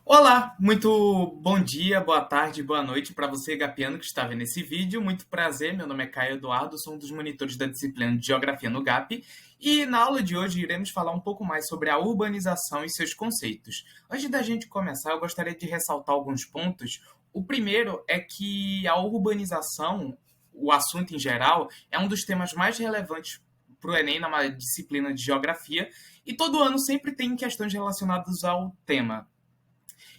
Olá, muito bom dia, boa tarde, boa noite para você, Gapiano, que está vendo esse vídeo. Muito prazer, meu nome é Caio Eduardo, sou um dos monitores da disciplina de Geografia no GAP. E na aula de hoje iremos falar um pouco mais sobre a urbanização e seus conceitos. Antes da gente começar, eu gostaria de ressaltar alguns pontos. O primeiro é que a urbanização, o assunto em geral, é um dos temas mais relevantes para o Enem na disciplina de Geografia. E todo ano sempre tem questões relacionadas ao tema.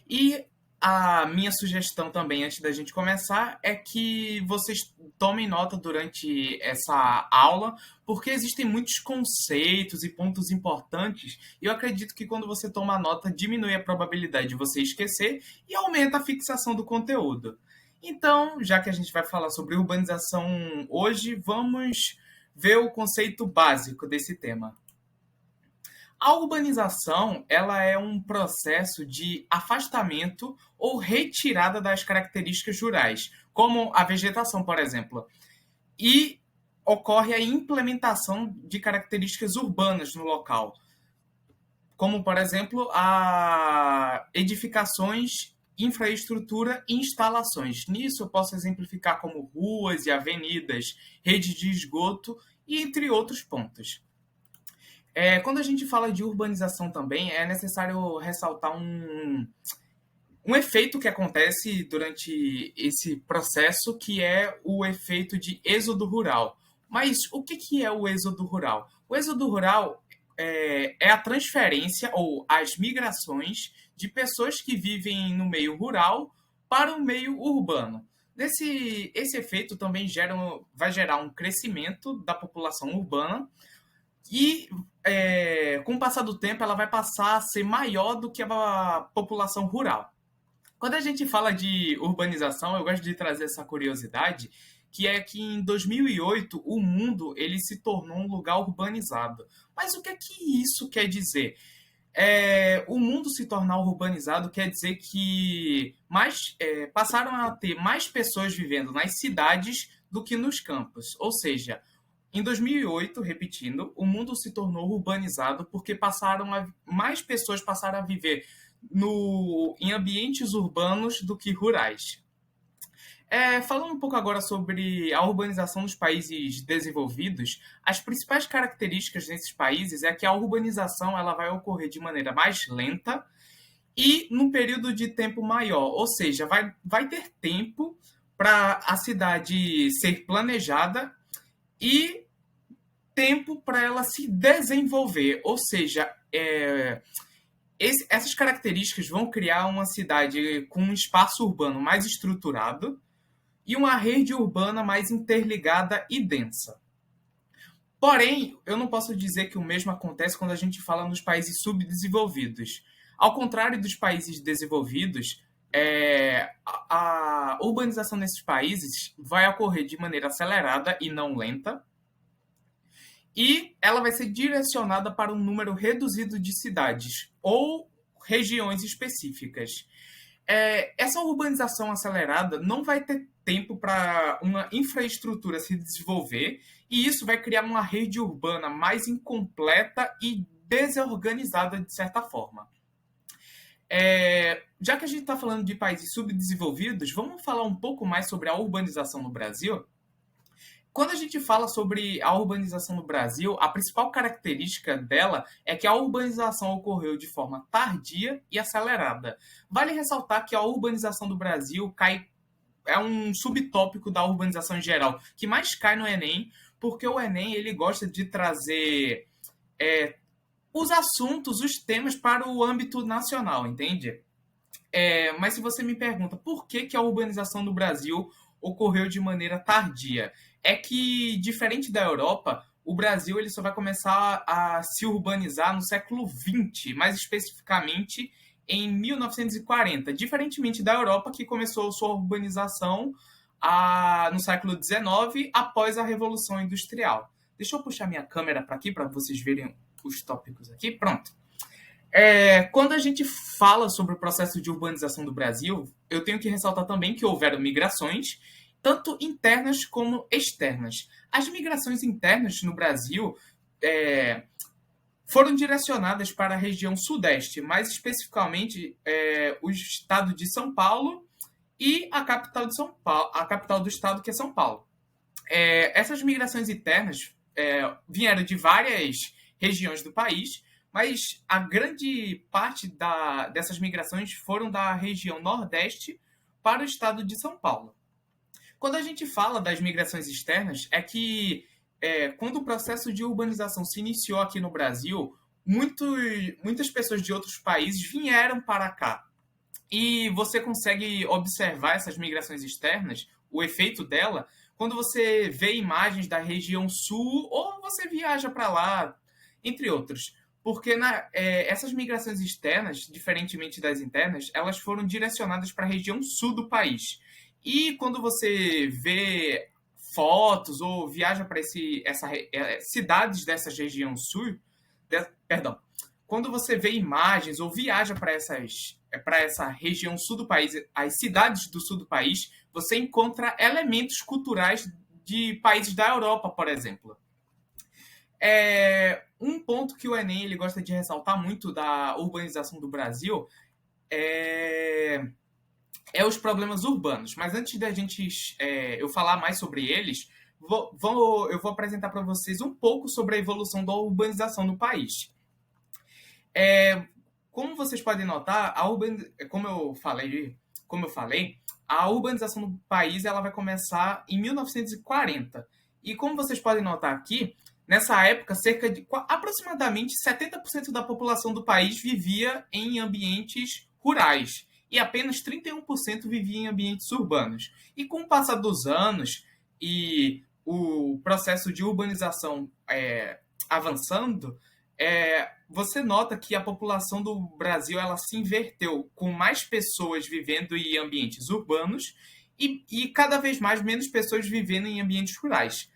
E a minha sugestão também, antes da gente começar, é que vocês tomem nota durante essa aula, porque existem muitos conceitos e pontos importantes, e eu acredito que quando você toma nota, diminui a probabilidade de você esquecer e aumenta a fixação do conteúdo. Então, já que a gente vai falar sobre urbanização hoje, vamos ver o conceito básico desse tema. A urbanização, ela é um processo de afastamento ou retirada das características rurais, como a vegetação, por exemplo, e ocorre a implementação de características urbanas no local, como, por exemplo, a edificações, infraestrutura e instalações. Nisso eu posso exemplificar como ruas e avenidas, redes de esgoto e entre outros pontos. Quando a gente fala de urbanização também, é necessário ressaltar um efeito que acontece durante esse processo, que é o efeito de êxodo rural. Mas o que é o êxodo rural? O êxodo rural é a transferência ou as migrações de pessoas que vivem no meio rural para o meio urbano. Esse efeito também vai gerar um crescimento da população urbana e, com o passar do tempo, ela vai passar a ser maior do que a população rural. Quando a gente fala de urbanização, eu gosto de trazer essa curiosidade, que é que em 2008 o mundo ele se tornou um lugar urbanizado. Mas o que é que isso quer dizer? O mundo se tornar urbanizado quer dizer que passaram a ter mais pessoas vivendo nas cidades do que nos campos. Ou seja, em 2008, repetindo, o mundo se tornou urbanizado porque mais pessoas passaram a viver em ambientes urbanos do que rurais. Falando um pouco agora sobre a urbanização dos países desenvolvidos, as principais características desses países é que a urbanização ela vai ocorrer de maneira mais lenta e num período de tempo maior, ou seja, vai ter tempo para a cidade ser planejada e tempo para ela se desenvolver. Ou seja, essas características vão criar uma cidade com um espaço urbano mais estruturado e uma rede urbana mais interligada e densa. Porém, eu não posso dizer que o mesmo acontece quando a gente fala nos países subdesenvolvidos. Ao contrário dos países desenvolvidos, a urbanização nesses países vai ocorrer de maneira acelerada e não lenta, e ela vai ser direcionada para um número reduzido de cidades ou regiões específicas. Essa urbanização acelerada não vai ter tempo para uma infraestrutura se desenvolver, e isso vai criar uma rede urbana mais incompleta e desorganizada, de certa forma. Já que a gente está falando de países subdesenvolvidos, vamos falar um pouco mais sobre a urbanização no Brasil? Quando a gente fala sobre a urbanização no Brasil, a principal característica dela é que a urbanização ocorreu de forma tardia e acelerada. Vale ressaltar que a urbanização do Brasil é um subtópico da urbanização em geral, que mais cai no Enem, porque o Enem ele gosta de trazer os assuntos, os temas para o âmbito nacional, entende? Mas se você me pergunta por que a urbanização no Brasil ocorreu de maneira tardia, é que, diferente da Europa, o Brasil ele só vai começar a se urbanizar no século XX, mais especificamente em 1940, diferentemente da Europa, que começou sua urbanização no século XIX, após a Revolução Industrial. Deixa eu puxar minha câmera para aqui, para vocês verem os tópicos aqui. Pronto. Quando a gente fala sobre o processo de urbanização do Brasil, eu tenho que ressaltar também que houveram migrações, tanto internas como externas. As migrações internas no Brasil foram direcionadas para a região sudeste, mais especificamente o estado de São Paulo e a capital de São Paulo, a capital do estado, que é São Paulo. Essas migrações internas vieram de várias regiões do país, mas a grande parte dessas migrações foram da região nordeste para o estado de São Paulo. Quando a gente fala das migrações externas, é que quando o processo de urbanização se iniciou aqui no Brasil, muitas pessoas de outros países vieram para cá. E você consegue observar essas migrações externas, o efeito dela, quando você vê imagens da região sul ou você viaja para lá, entre outros. Porque essas migrações externas, diferentemente das internas, elas foram direcionadas para a região sul do país. E quando você vê fotos ou viaja para cidades dessa região sul, perdão, quando você vê imagens ou viaja para essa região sul do país, as cidades do sul do país, você encontra elementos culturais de países da Europa, por exemplo. Um ponto que o Enem ele gosta de ressaltar muito da urbanização do Brasil é os problemas urbanos. Mas antes da eu falar mais sobre eles, eu vou apresentar para vocês um pouco sobre a evolução da urbanização no país. Como vocês podem notar, como eu falei, a urbanização no país ela vai começar em 1940. E como vocês podem notar aqui, nessa época, aproximadamente 70% da população do país vivia em ambientes rurais e apenas 31% vivia em ambientes urbanos. E com o passar dos anos e o processo de urbanização avançando, você nota que a população do Brasil ela se inverteu, com mais pessoas vivendo em ambientes urbanos e cada vez mais menos pessoas vivendo em ambientes rurais.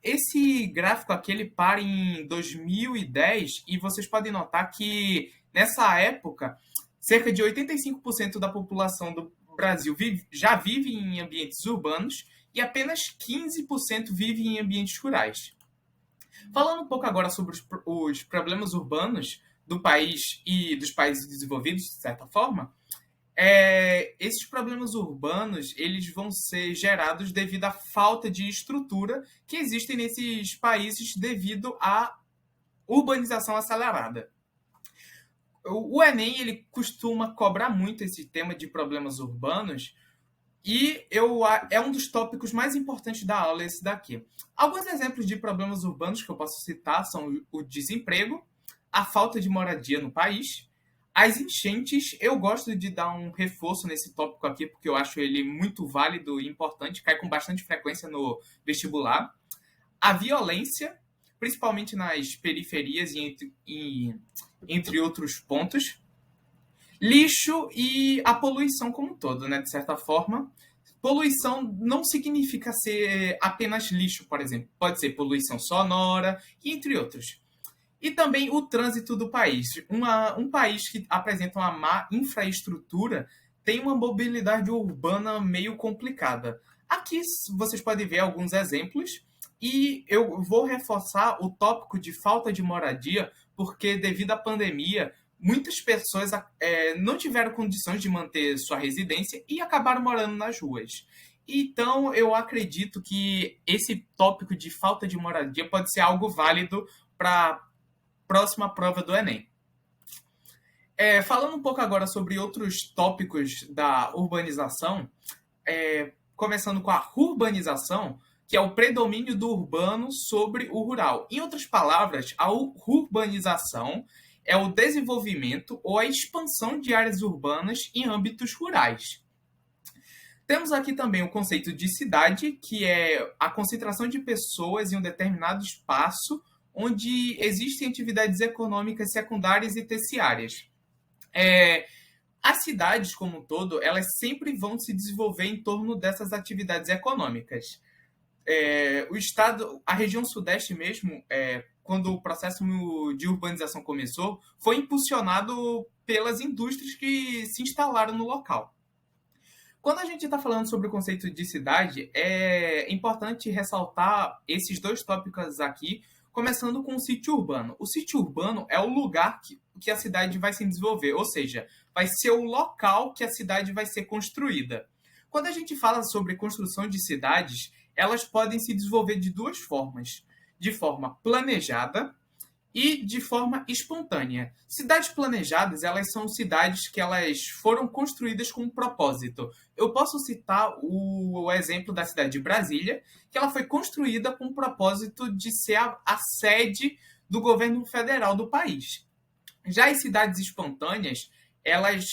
Esse gráfico aqui ele para em 2010 e vocês podem notar que nessa época cerca de 85% da população do Brasil já vive em ambientes urbanos e apenas 15% vive em ambientes rurais. Falando um pouco agora sobre os problemas urbanos do país e dos países desenvolvidos, de certa forma, esses problemas urbanos eles vão ser gerados devido à falta de estrutura que existem nesses países devido à urbanização acelerada. O Enem ele costuma cobrar muito esse tema de problemas urbanos e é um dos tópicos mais importantes da aula esse daqui. Alguns exemplos de problemas urbanos que eu posso citar são o desemprego, a falta de moradia no país, as enchentes. Eu gosto de dar um reforço nesse tópico aqui porque eu acho ele muito válido e importante, cai com bastante frequência no vestibular. A violência, principalmente nas periferias e entre outros pontos. Lixo e a poluição como um todo, né, de certa forma. Poluição não significa ser apenas lixo, por exemplo. Pode ser poluição sonora, e entre outros. E também o trânsito do país. Um país que apresenta uma má infraestrutura tem uma mobilidade urbana meio complicada. Aqui vocês podem ver alguns exemplos e eu vou reforçar o tópico de falta de moradia porque devido à pandemia muitas pessoas não tiveram condições de manter sua residência e acabaram morando nas ruas. Então, eu acredito que esse tópico de falta de moradia pode ser algo válido para a próxima prova do Enem. Falando um pouco agora sobre outros tópicos da urbanização, começando com a urbanização, que é o predomínio do urbano sobre o rural. Em outras palavras, a urbanização é o desenvolvimento ou a expansão de áreas urbanas em âmbitos rurais. Temos aqui também o conceito de cidade, que é a concentração de pessoas em um determinado espaço onde existem atividades econômicas secundárias e terciárias. As cidades, como um todo, elas sempre vão se desenvolver em torno dessas atividades econômicas. O estado, a região sudeste mesmo, quando o processo de urbanização começou, foi impulsionado pelas indústrias que se instalaram no local. Quando a gente está falando sobre o conceito de cidade, é importante ressaltar esses dois tópicos aqui começando com o sítio urbano. O sítio urbano é o lugar que a cidade vai se desenvolver, ou seja, vai ser o local que a cidade vai ser construída. Quando a gente fala sobre construção de cidades, elas podem se desenvolver de duas formas: de forma planejada e de forma espontânea. Cidades planejadas, elas são cidades que elas foram construídas com um propósito. Eu posso citar o exemplo da cidade de Brasília, que ela foi construída com o propósito de ser a sede do governo federal do país. Já as cidades espontâneas, elas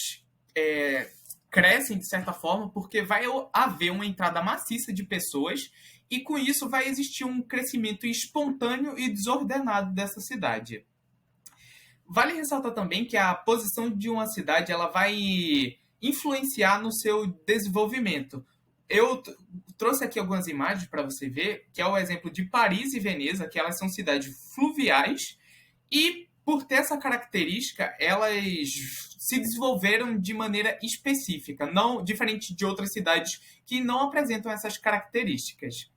crescem de certa forma porque vai haver uma entrada maciça de pessoas e com isso vai existir um crescimento espontâneo e desordenado dessa cidade. Vale ressaltar também que a posição de uma cidade ela vai influenciar no seu desenvolvimento. Eu trouxe aqui algumas imagens para você ver, que é o exemplo de Paris e Veneza, que elas são cidades fluviais e, por ter essa característica, elas se desenvolveram de maneira específica, não diferente de outras cidades que não apresentam essas características.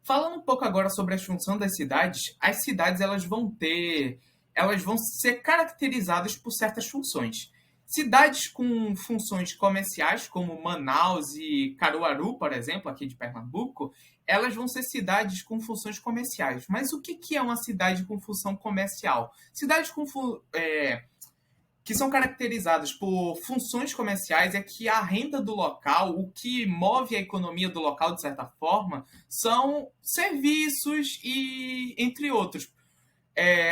Falando um pouco agora sobre a função das cidades, as cidades elas vão ser caracterizadas por certas funções. Cidades com funções comerciais, como Manaus e Caruaru, por exemplo, aqui de Pernambuco, elas vão ser cidades com funções comerciais. Mas o que é uma cidade com função comercial? Cidades que são caracterizadas por funções comerciais é que a renda do local, o que move a economia do local, de certa forma, são serviços e entre outros.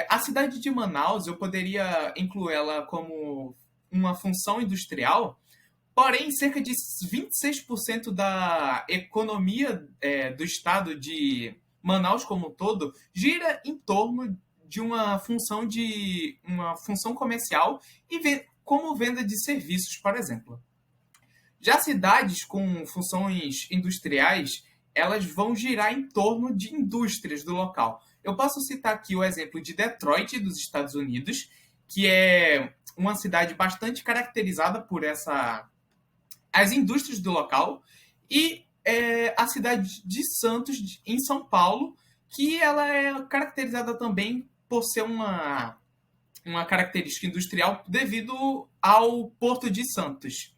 A cidade de Manaus, eu poderia incluir ela como uma função industrial, porém, cerca de 26% da economia do estado de Manaus como um todo gira em torno de uma função comercial e como venda de serviços, por exemplo. Já cidades com funções industriais, elas vão girar em torno de indústrias do local. Eu posso citar aqui o exemplo de Detroit, dos Estados Unidos, que é uma cidade bastante caracterizada por as indústrias do local, e a cidade de Santos, em São Paulo, que ela é caracterizada também por ser uma característica industrial devido ao Porto de Santos.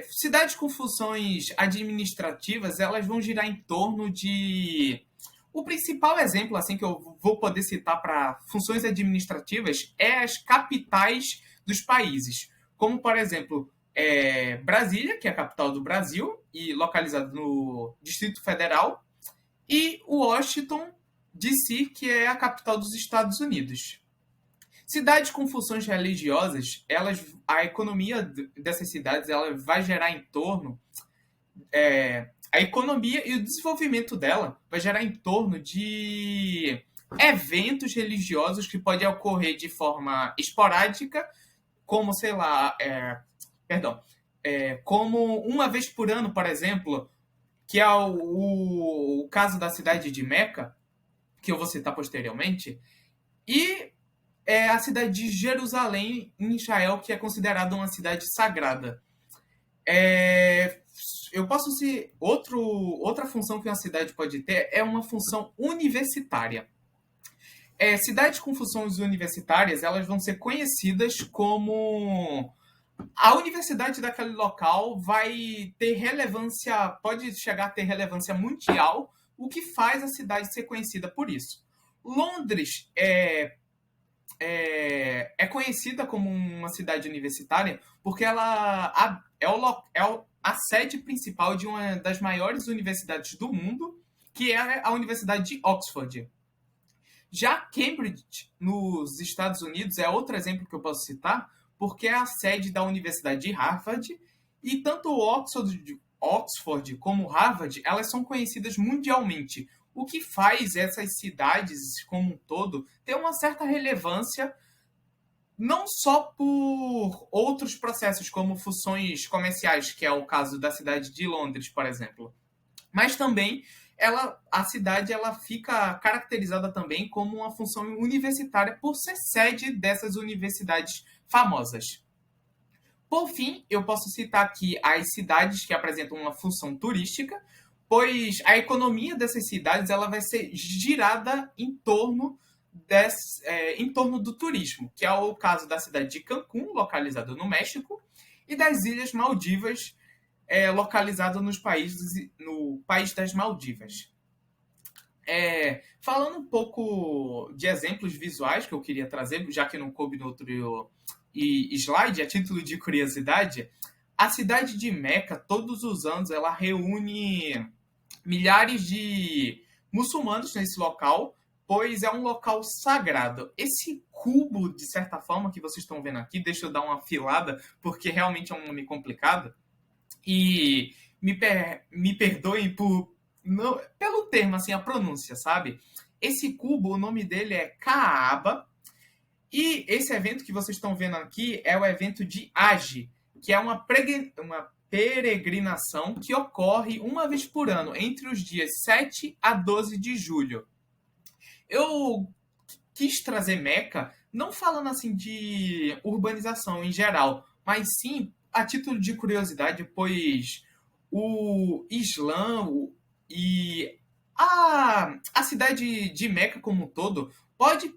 Cidades com funções administrativas, elas vão girar em torno de... O principal exemplo assim que eu vou poder citar para funções administrativas é as capitais dos países, como, por exemplo, Brasília, que é a capital do Brasil e localizada no Distrito Federal, e Washington, D.C., que é a capital dos Estados Unidos. Cidades com funções religiosas, a economia dessas cidades ela vai gerar em torno... a economia e o desenvolvimento dela vai gerar em torno de eventos religiosos que podem ocorrer de forma esporádica, como, sei lá, como uma vez por ano, por exemplo, que é o caso da cidade de Meca, que eu vou citar posteriormente, e a cidade de Jerusalém, em Israel, que é considerada uma cidade sagrada. Eu posso ser... Outra função que uma cidade pode ter é uma função universitária. Cidades com funções universitárias, elas vão ser conhecidas como... A universidade daquele local vai ter relevância, pode chegar a ter relevância mundial, o que faz a cidade ser conhecida por isso. Londres é conhecida como uma cidade universitária porque ela é a sede principal de uma das maiores universidades do mundo, que é a Universidade de Oxford. Já Cambridge, nos Estados Unidos, é outro exemplo que eu posso citar, porque é a sede da Universidade de Harvard, e tanto Oxford como Harvard, elas são conhecidas mundialmente, o que faz essas cidades, como um todo, ter uma certa relevância, não só por outros processos, como funções comerciais, que é o caso da cidade de Londres, por exemplo, mas também a cidade ela fica caracterizada também como uma função universitária por ser sede dessas universidades famosas. Por fim, eu posso citar aqui as cidades que apresentam uma função turística, pois a economia dessas cidades ela vai ser girada em torno do turismo, que é o caso da cidade de Cancún, localizada no México, e das Ilhas Maldivas, localizado no país das Maldivas. Falando um pouco de exemplos visuais que eu queria trazer, já que não coube no outro slide, a título de curiosidade, a cidade de Meca, todos os anos, ela reúne milhares de muçulmanos nesse local, pois é um local sagrado. Esse cubo, de certa forma, que vocês estão vendo aqui, deixa eu dar uma afilada, porque realmente é um nome complicado, e me perdoem pelo termo, assim, a pronúncia, sabe? Esse cubo, o nome dele é Kaaba, e esse evento que vocês estão vendo aqui é o evento de Hajj, que é uma peregrinação que ocorre uma vez por ano, entre os dias 7 a 12 de julho. Eu quis trazer Meca, não falando assim de urbanização em geral, mas sim a título de curiosidade, pois o Islã e a cidade de Meca como um todo pode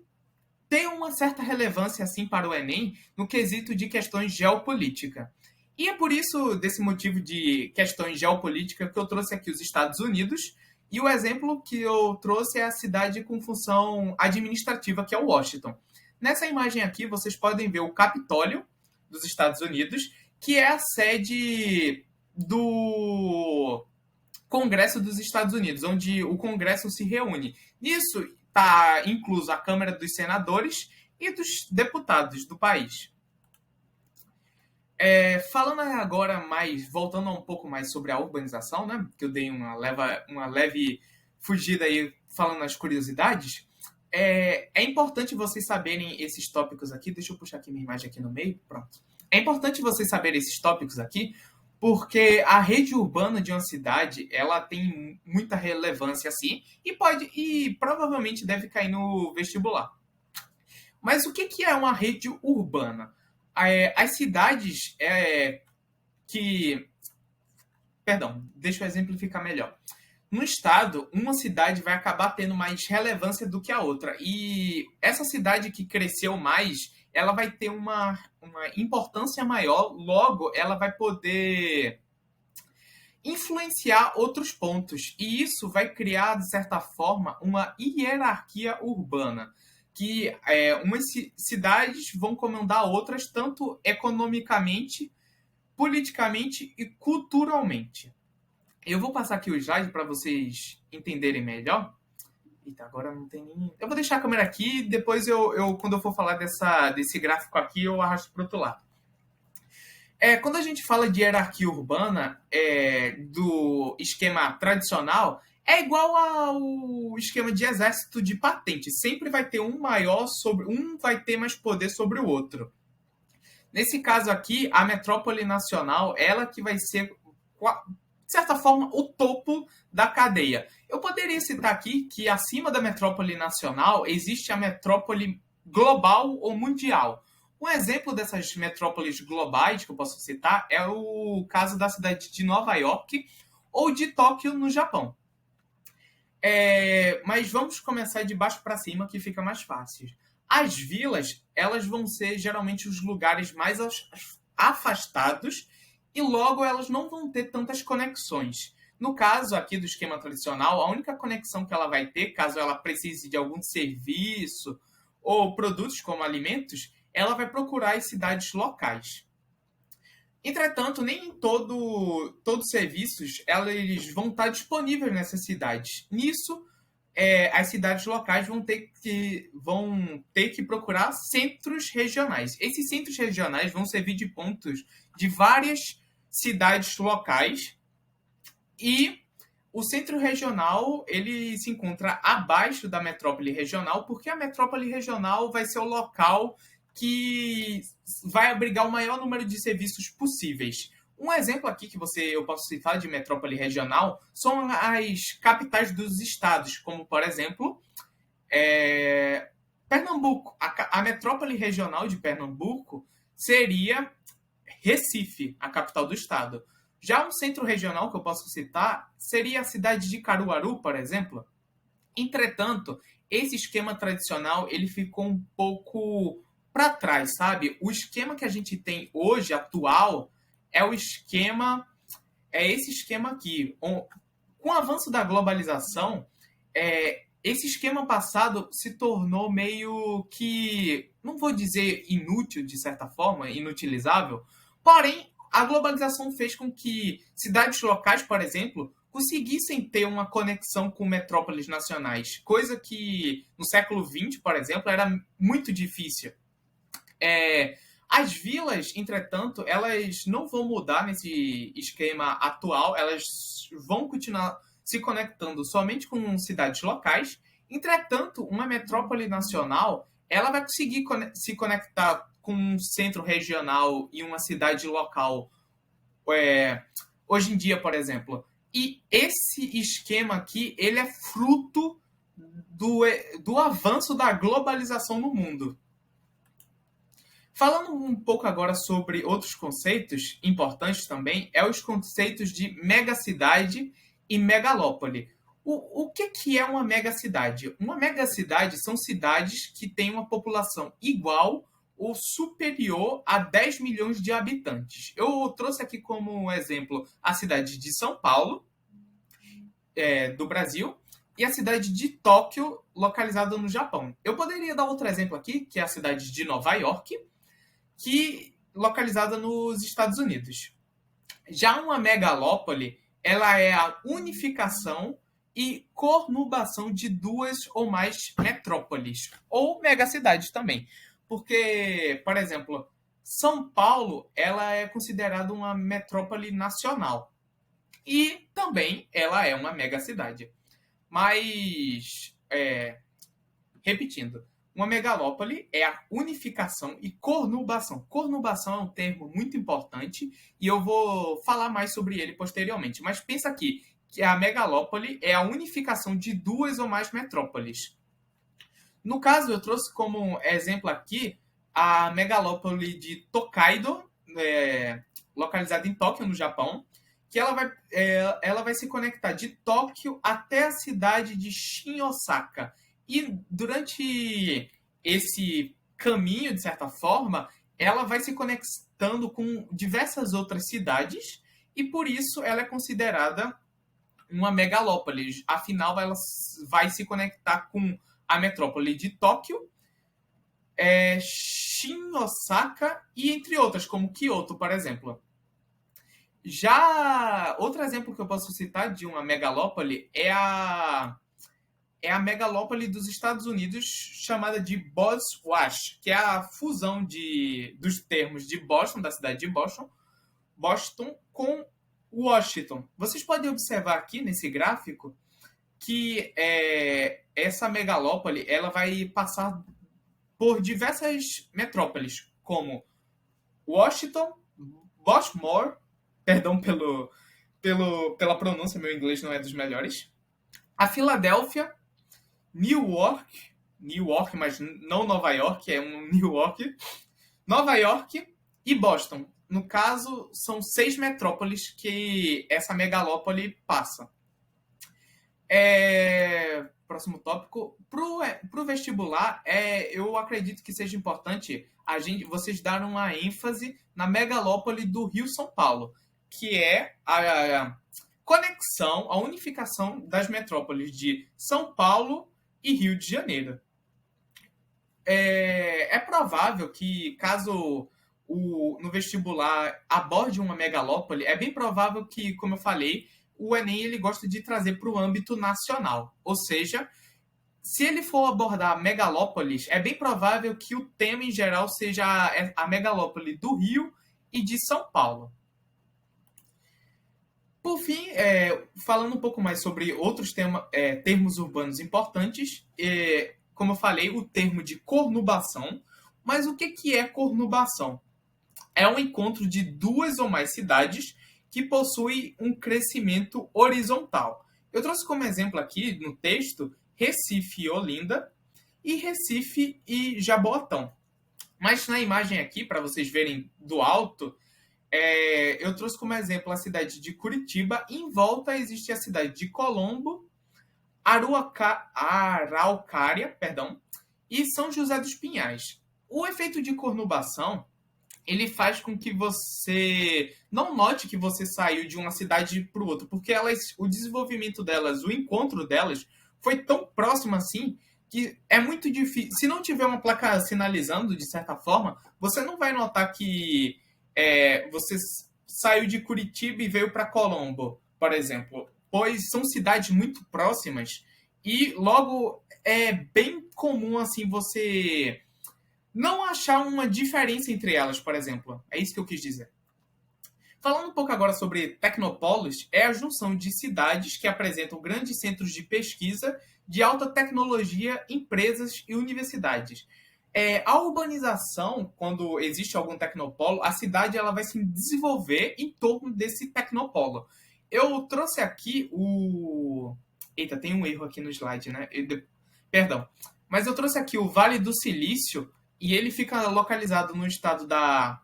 ter uma certa relevância assim para o Enem no quesito de questões geopolíticas. E é por isso, desse motivo de questões geopolíticas, que eu trouxe aqui os Estados Unidos. E o exemplo que eu trouxe é a cidade com função administrativa, que é Washington. Nessa imagem aqui, vocês podem ver o Capitólio dos Estados Unidos, que é a sede do Congresso dos Estados Unidos, onde o Congresso se reúne. Nisso está incluso a Câmara dos Senadores e dos deputados do país. Falando agora voltando um pouco mais sobre a urbanização, né? Que eu dei uma leve fugida aí falando as curiosidades. É importante vocês saberem esses tópicos aqui. Deixa eu puxar aqui minha imagem aqui no meio. Pronto. É importante vocês saberem esses tópicos aqui, porque a rede urbana de uma cidade, ela tem muita relevância assim e provavelmente deve cair no vestibular. Mas o que é uma rede urbana? As cidades que... Perdão, deixa eu exemplificar melhor. No estado, uma cidade vai acabar tendo mais relevância do que a outra. E essa cidade que cresceu mais, ela vai ter uma importância maior, logo ela vai poder influenciar outros pontos. E isso vai criar, de certa forma, uma hierarquia urbana, que umas cidades vão comandar outras, tanto economicamente, politicamente e culturalmente. Eu vou passar aqui o slide para vocês entenderem melhor. Eita, agora não tem nem... Eu vou deixar a câmera aqui, depois quando eu for falar desse gráfico aqui, eu arrasto para o outro lado. Quando a gente fala de hierarquia urbana, do esquema tradicional, é igual ao esquema de exército de patente. Sempre vai ter um vai ter mais poder sobre o outro. Nesse caso aqui, a metrópole nacional, ela que vai ser, de certa forma, o topo da cadeia. Eu poderia citar aqui que acima da metrópole nacional existe a metrópole global ou mundial. Um exemplo dessas metrópoles globais que eu posso citar é o caso da cidade de Nova York ou de Tóquio, no Japão. Mas vamos começar de baixo para cima, que fica mais fácil. As vilas, elas vão ser geralmente os lugares mais afastados e logo elas não vão ter tantas conexões. No caso aqui do esquema tradicional, a única conexão que ela vai ter, caso ela precise de algum serviço ou produtos como alimentos, ela vai procurar as cidades locais. Entretanto, nem todos os serviços eles vão estar disponíveis nessas cidades. Nisso, as cidades locais vão ter que procurar centros regionais. Esses centros regionais vão servir de pontos de várias cidades locais e o centro regional ele se encontra abaixo da metrópole regional, porque a metrópole regional vai ser o local que vai abrigar o maior número de serviços possíveis. Um exemplo aqui que eu posso citar de metrópole regional são as capitais dos estados, como, por exemplo, Pernambuco. A metrópole regional de Pernambuco seria Recife, a capital do estado. Já um centro regional que eu posso citar seria a cidade de Caruaru, por exemplo. Entretanto, esse esquema tradicional ele ficou um pouco para trás, sabe? O esquema que a gente tem hoje, atual, é o esquema, é esse esquema aqui. Com o avanço da globalização, esse esquema passado se tornou meio que, não vou dizer inútil de certa forma, inutilizável, porém a globalização fez com que cidades locais, por exemplo, conseguissem ter uma conexão com metrópoles nacionais, coisa que no século XX, por exemplo, era muito difícil. As vilas, entretanto, elas não vão mudar nesse esquema atual, elas vão continuar se conectando somente com cidades locais. Entretanto, uma metrópole nacional, ela vai conseguir se conectar com um centro regional e uma cidade local, hoje em dia, por exemplo. E esse esquema aqui, ele é fruto do avanço da globalização no mundo. Falando um pouco agora sobre outros conceitos importantes também, é os conceitos de megacidade e megalópole. O que é uma megacidade? Uma megacidade são cidades que têm uma população igual ou superior a 10 milhões de habitantes. Eu trouxe aqui como exemplo a cidade de São Paulo, do Brasil, e a cidade de Tóquio, localizada no Japão. Eu poderia dar outro exemplo aqui, que é a cidade de Nova York, que localizada nos Estados Unidos. Já uma megalópole, ela é a unificação e conurbação de duas ou mais metrópoles, ou megacidades também. Porque, por exemplo, São Paulo, ela é considerada uma metrópole nacional. E também ela é uma megacidade. Mas, repetindo, uma megalópole é a unificação e conurbação. Conurbação é um termo muito importante e eu vou falar mais sobre ele posteriormente. Mas pensa aqui que a megalópole é a unificação de duas ou mais metrópoles. No caso, eu trouxe como exemplo aqui a megalópole de Tokaido, localizada em Tóquio, no Japão, que ela vai se conectar de Tóquio até a cidade de Shin-Osaka. E durante esse caminho, de certa forma, ela vai se conectando com diversas outras cidades e, por isso, ela é considerada uma megalópole. Afinal, ela vai se conectar com a metrópole de Tóquio, Shin-Osaka e entre outras, como Kyoto, por exemplo. Já outro exemplo que eu posso citar de uma megalópole é a megalópole dos Estados Unidos, chamada de Boswash, que é a fusão dos termos de Boston, da cidade de Boston, com Washington. Vocês podem observar aqui nesse gráfico que essa megalópole ela vai passar por diversas metrópoles, como Washington, Baltimore, perdão pela pronúncia, meu inglês não é dos melhores, a Filadélfia, Newark, mas não Nova York, é um Newark, Nova York e Boston. No caso, são 6 metrópoles que essa megalópole passa. Próximo tópico. Pro vestibular, eu acredito que seja importante vocês darem uma ênfase na megalópole do Rio São Paulo, que é a conexão, a unificação das metrópoles de São Paulo e Rio de Janeiro. É provável que, caso no vestibular aborde uma megalópole, é bem provável que, como eu falei, o Enem ele gosta de trazer para o âmbito nacional. Ou seja, se ele for abordar megalópolis, é bem provável que o tema em geral seja a megalópole do Rio e de São Paulo. Por fim, falando um pouco mais sobre outros termos urbanos importantes, como eu falei, o termo de conurbação. Mas o que é conurbação? É um encontro de duas ou mais cidades que possuem um crescimento horizontal. Eu trouxe como exemplo aqui no texto Recife e Olinda e Recife e Jaboatão. Mas na imagem aqui, para vocês verem do alto, Eu trouxe como exemplo a cidade de Curitiba. Em volta existe a cidade de Colombo, Araucária, perdão, e São José dos Pinhais. O efeito de conurbação ele faz com que você não note que você saiu de uma cidade para o outro, porque o desenvolvimento delas, o encontro delas, foi tão próximo assim que é muito difícil. Se não tiver uma placa sinalizando, de certa forma, você não vai notar que você saiu de Curitiba e veio para Colombo, por exemplo, pois são cidades muito próximas e logo é bem comum assim você não achar uma diferença entre elas, por exemplo. É isso que eu quis dizer. Falando um pouco agora sobre tecnopolos, é a junção de cidades que apresentam grandes centros de pesquisa de alta tecnologia, empresas e universidades. A urbanização, quando existe algum tecnopolo, a cidade ela vai se desenvolver em torno desse tecnopolo. Eu trouxe aqui o... Eita, tem um erro aqui no slide, né? Perdão. Mas eu trouxe aqui o Vale do Silício e ele fica localizado no estado da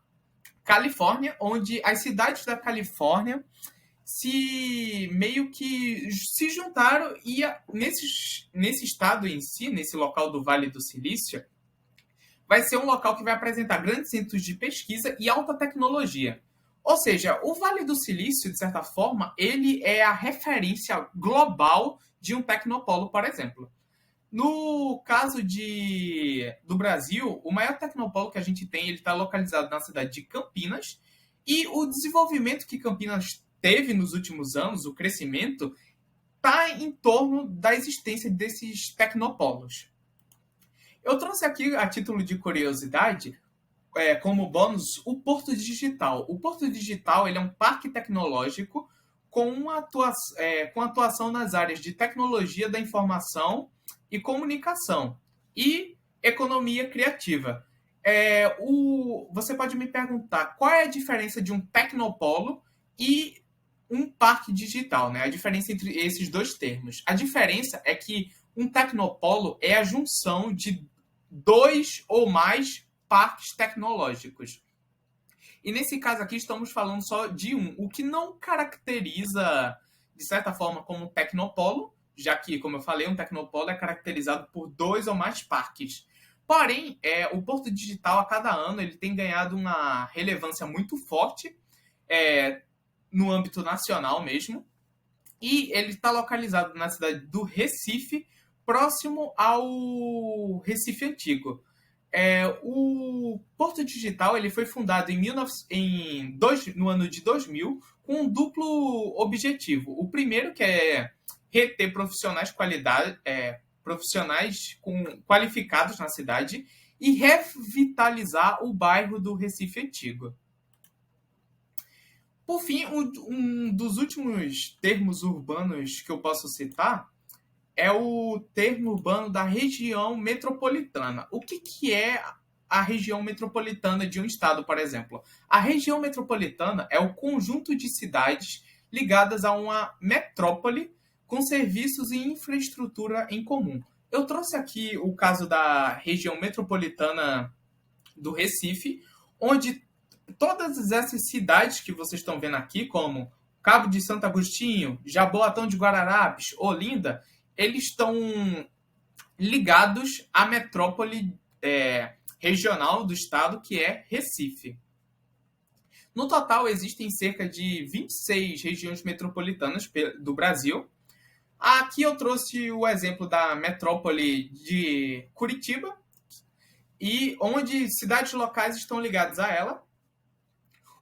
Califórnia, onde as cidades da Califórnia se meio que se juntaram e nesse estado em si, nesse local do Vale do Silício, vai ser um local que vai apresentar grandes centros de pesquisa e alta tecnologia. Ou seja, o Vale do Silício, de certa forma, ele é a referência global de um tecnopolo, por exemplo. No caso do Brasil, o maior tecnopolo que a gente tem, ele está localizado na cidade de Campinas, e o desenvolvimento que Campinas teve nos últimos anos, o crescimento, está em torno da existência desses tecnopolos. Eu trouxe aqui, a título de curiosidade, como bônus, o Porto Digital. O Porto Digital ele é um parque tecnológico com atuação nas áreas de tecnologia da informação e comunicação e economia criativa. Você pode me perguntar qual é a diferença de um tecnopolo e um parque digital, né? A diferença entre esses dois termos. A diferença é que um tecnopolo é a junção de dois ou mais parques tecnológicos. E nesse caso aqui estamos falando só de um, o que não caracteriza, de certa forma, como um tecnopolo, já que, como eu falei, um tecnopolo é caracterizado por dois ou mais parques. Porém, o Porto Digital, a cada ano, ele tem ganhado uma relevância muito forte no âmbito nacional mesmo, e ele está localizado na cidade do Recife, próximo ao Recife Antigo. O Porto Digital ele foi fundado no ano de 2000 com um duplo objetivo. O primeiro, que é reter profissionais qualificados na cidade e revitalizar o bairro do Recife Antigo. Por fim, um dos últimos termos urbanos que eu posso citar é o termo urbano da região metropolitana. O que é a região metropolitana de um estado, por exemplo? A região metropolitana é o conjunto de cidades ligadas a uma metrópole com serviços e infraestrutura em comum. Eu trouxe aqui o caso da região metropolitana do Recife, onde todas essas cidades que vocês estão vendo aqui, como Cabo de Santo Agostinho, Jaboatão de Guararapes, Olinda, eles estão ligados à metrópole regional do estado, que é Recife. No total, existem cerca de 26 regiões metropolitanas do Brasil. Aqui eu trouxe o exemplo da metrópole de Curitiba, e onde cidades locais estão ligadas a ela.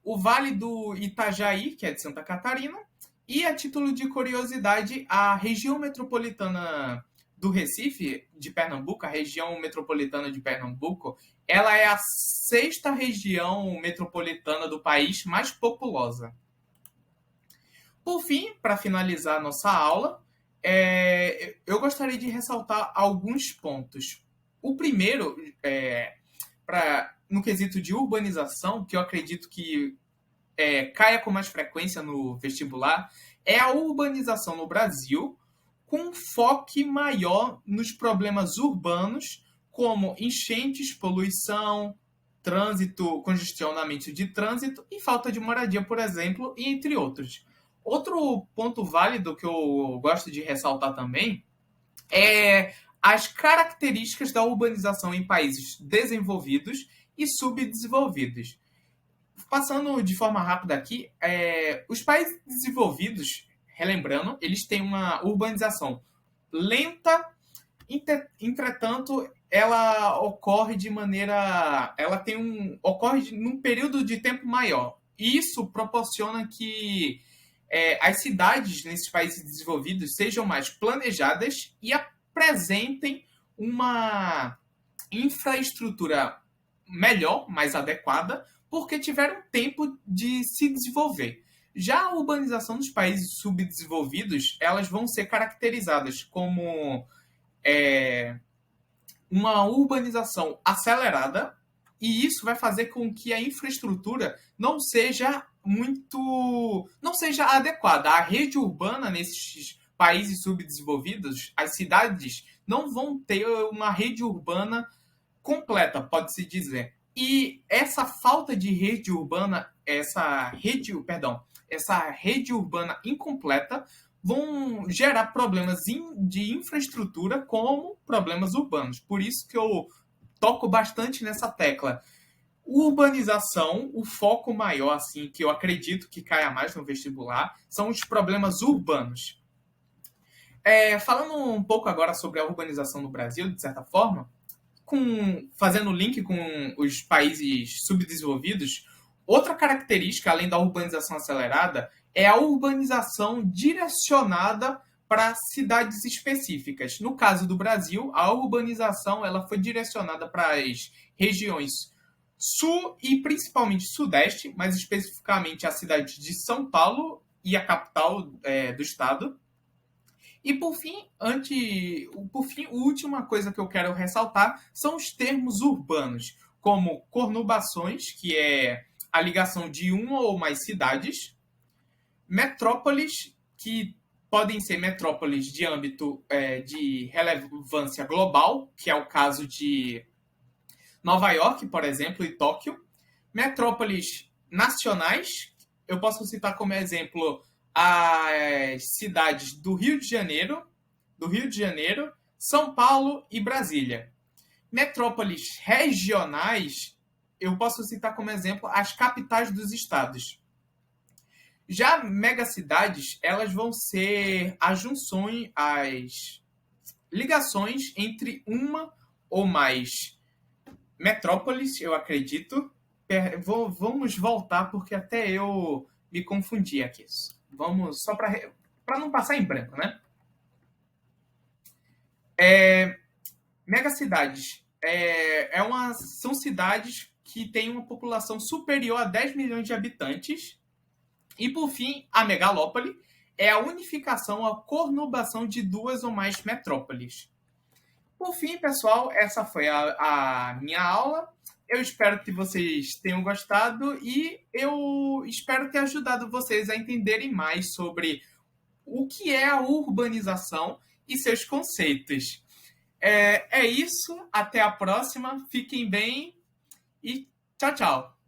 O Vale do Itajaí, que é de Santa Catarina, e a título de curiosidade, a região metropolitana do Recife, de Pernambuco, a região metropolitana de Pernambuco, ela é a 6ª região metropolitana do país mais populosa. Por fim, para finalizar a nossa aula, eu gostaria de ressaltar alguns pontos. O primeiro, no quesito de urbanização, que eu acredito que caia com mais frequência no vestibular, é a urbanização no Brasil, com foco maior nos problemas urbanos, como enchentes, poluição, trânsito, congestionamento de trânsito e falta de moradia, por exemplo, e entre outros. Outro ponto válido que eu gosto de ressaltar também é as características da urbanização em países desenvolvidos e subdesenvolvidos. Passando de forma rápida aqui, os países desenvolvidos, relembrando, eles têm uma urbanização lenta, entretanto, ela ocorre de maneira. Ocorre num período de tempo maior. Isso proporciona que as cidades nesses países desenvolvidos sejam mais planejadas e apresentem uma infraestrutura melhor, mais adequada, porque tiveram tempo de se desenvolver. Já a urbanização dos países subdesenvolvidos, elas vão ser caracterizadas como uma urbanização acelerada, e isso vai fazer com que a infraestrutura não seja adequada. A rede urbana nesses países subdesenvolvidos, as cidades não vão ter uma rede urbana completa, pode-se dizer. E essa falta de rede urbana, essa rede urbana incompleta vão gerar problemas de infraestrutura como problemas urbanos. Por isso que eu toco bastante nessa tecla. Urbanização, o foco maior, assim, que eu acredito que caia mais no vestibular, são os problemas urbanos. Falando um pouco agora sobre a urbanização no Brasil, de certa forma, fazendo link com os países subdesenvolvidos, outra característica, além da urbanização acelerada, é a urbanização direcionada para cidades específicas. No caso do Brasil, a urbanização ela foi direcionada para as regiões sul e principalmente sudeste, mais especificamente a cidade de São Paulo e a capital do estado. E por fim, a última coisa que eu quero ressaltar são os termos urbanos, como conurbações, que é a ligação de uma ou mais cidades, metrópoles, que podem ser metrópoles de âmbito de relevância global, que é o caso de Nova York, por exemplo, e Tóquio, metrópoles nacionais, eu posso citar como exemplo as cidades do Rio de Janeiro, São Paulo e Brasília. Metrópoles regionais, eu posso citar como exemplo as capitais dos estados. Já megacidades, elas vão ser as ligações entre uma ou mais metrópoles, eu acredito. Vamos voltar, porque até eu me confundi aqui. Vamos, só para não passar em branco, né? Megacidades. São cidades que têm uma população superior a 10 milhões de habitantes. E, por fim, a megalópole é a unificação, a conurbação de duas ou mais metrópoles. Por fim, pessoal, essa foi a minha aula. Eu espero que vocês tenham gostado e eu espero ter ajudado vocês a entenderem mais sobre o que é a urbanização e seus conceitos. É isso, até a próxima, fiquem bem e tchau, tchau!